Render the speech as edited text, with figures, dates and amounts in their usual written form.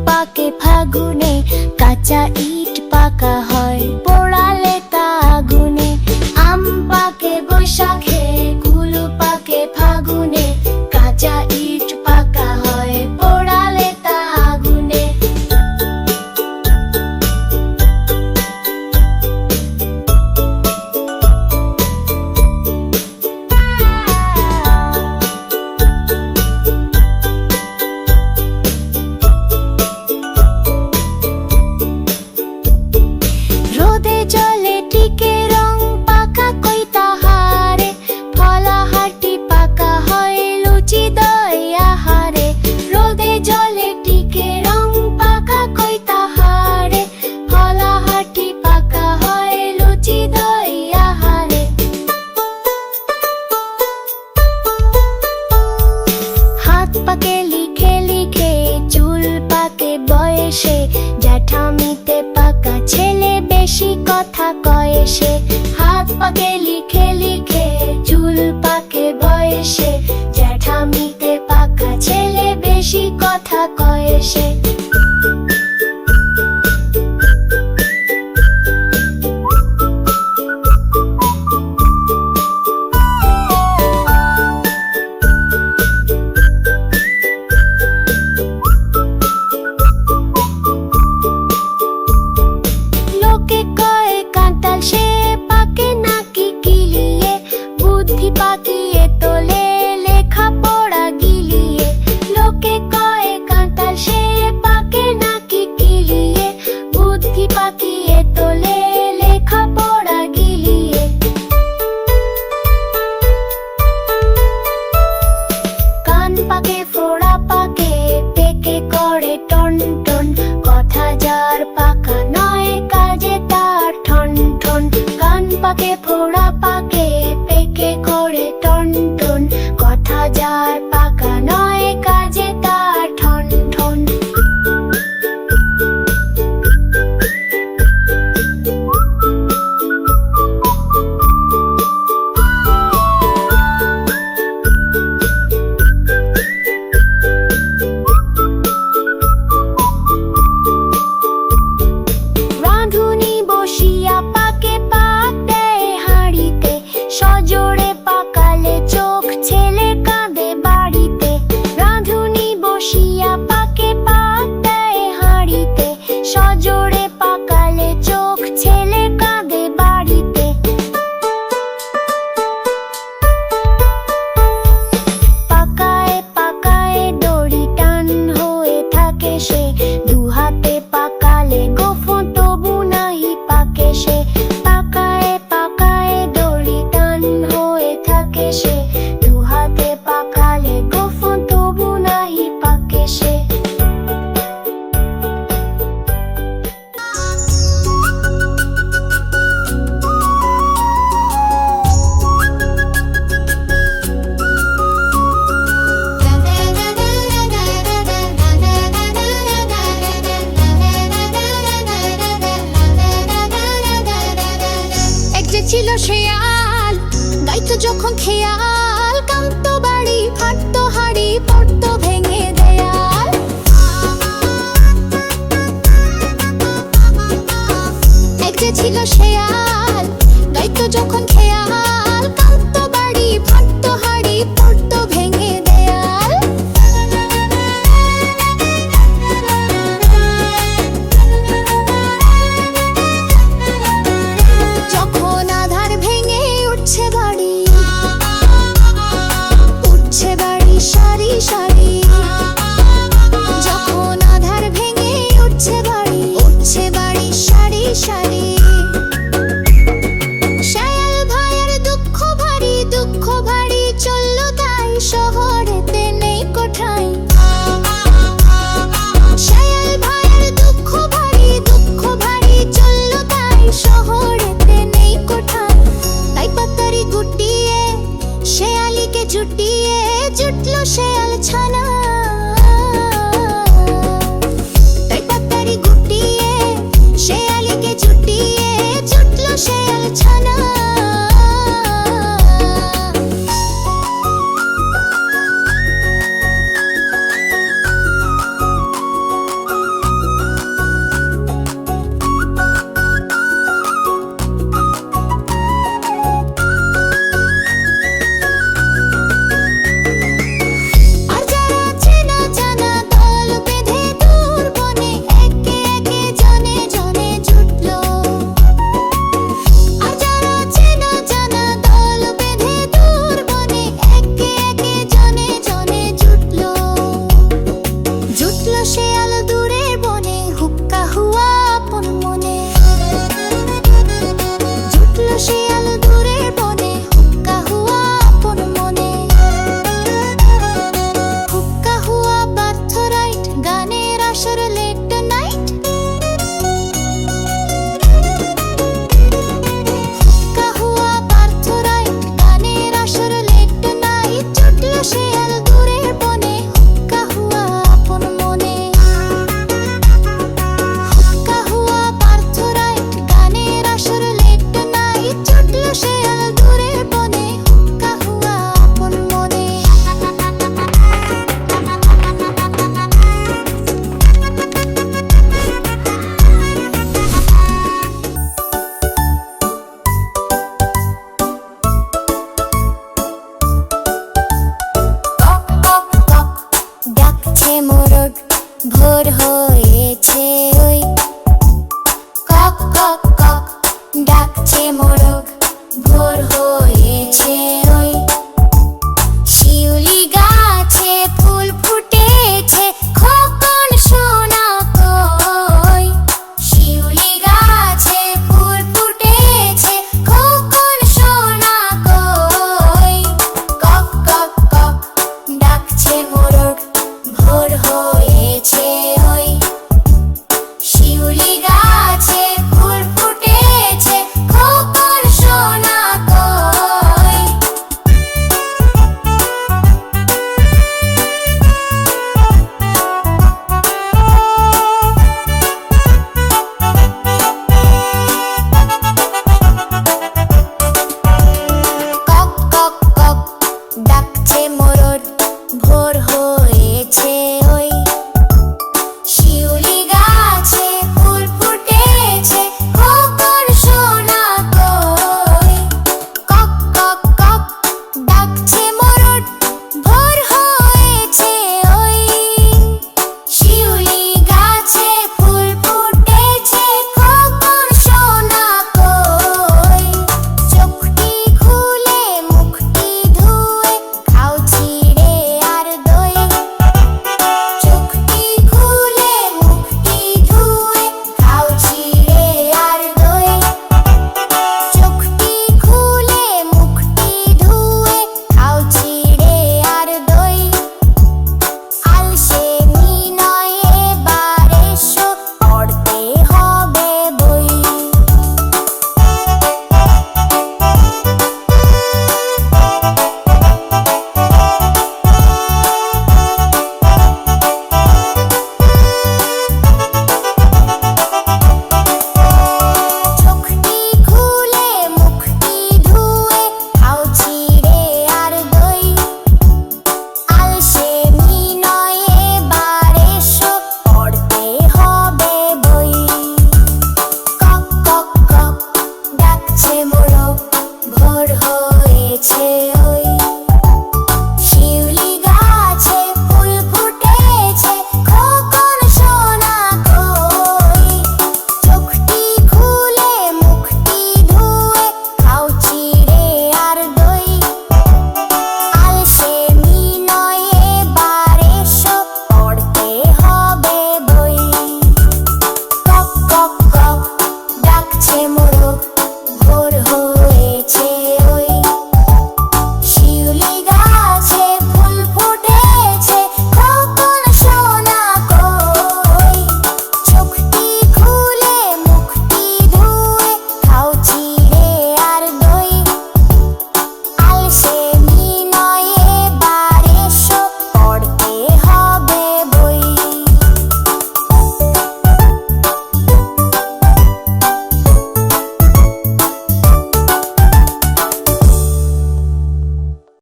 পাকে ফাগুনে, কাঁচা ইট পাকা হয় পোড়ালে তা আগুনে। আম পাকে বৈশাখে, কুল পাকে ফাগুনে, কাঁচা ইট পাকা হয় পোড়ালে তা আগুনে। রোদে জলে টিকে রং পাকা কই তাহারে, ফলাহাটি পাকা হয় লুচি দই আহারে। রোদে জলে টিকে রং পাকা কই তাহারে, ফলাহাটি পাকা হয় লুচি দই আহারে। হাত পাকে লিখে লিখে, চুল পাকে বয়সে, জ্যাঠামিতে পাকা ছেলে বেশি কথা কয় সে। হাত পাকে লিখে লিখে, চুল পাকে বয়সে, জ্যাঠামিতে পাকা ছেলে বেশি কথা কয় সে। লোকে কয় কাঁঠাল সে পাকে নাকি কিলিয়ে, বুদ্ধি পাকিয়ে তোলে লেখা পড়া গিলিয়ে। লোকে কয় কাঁঠাল সে পাকে নাকি কিলিয়ে, বুদ্ধি পাকিয়ে তোলে লেখা পড়া গিলিয়ে। কান পাকে ফোড়া পাকে, পেকে করে টন টন, কথা যার পাকা নয় কাজে তার ঠন ঠন। কান পাকে ফোড়া পাকে, পেকে করে টন টন, কথা যার পাকা নয় কাজে তার ঠন ঠন। রাঁধুনি বসিয়া পাকে পাক দেয় হাঁড়িতে, সজোরে পাকালে চোখ ছেলে কাঁদে বাড়িতে। রাঁধুনি বসিয়া পাকে পাক দেয় হাঁড়িতে, সজোরে পাকালে চোখ ছেলে কাঁদে বাড়িতে। পাকায় পাকায় দড়ি টান হয়ে থাকে সে, দুহাতে পাকালে গোফো তবু নাহি পাকে সে। পাকায় পাকায় দড়ি টান হয়ে থাকে সে, দুহাতে পাকালে গোফো তবু নাহি পাকে সে। এক যে ছিল শেয়াল, গাইতো যখন খেয়াল, কামতো বাড়ি ফাটতো হাড়ি পড়তো ভেঙে দেয়াল। এক যে ছিল শেয়াল, গাইতো যখন খেয়াল, কামতো বাড়ি ফাটতো হাড়ি পড়তো ভেঙে দেয়াল। যখন আধার ভেঙে উঠছে বাড়ি, উঠছে বাড়ি সারি সারি। যখন আধার ভেঙে উঠছে বাড়ি, উঠছে বাড়ি সারি সারি। শায়াল ভাইয়ের দুঃখ ভারী, দুঃখ ভারী চললো তাই, শহরেতে নেই কোঠায়। শায়াল ভাইয়ের দুঃখ ভারী, দুঃখ ভারী চললো তাই, শহরেতে নেই কোঠায়। তাই পাতারি গুটিয়ে শেয়ালিকে জুটিয়ে, জুটলো শেয়াল ছানা। তাই পাতারি গুটিয়ে শেয়ালিকে জুটিয়ে, জুটলো শেয়াল ছানা।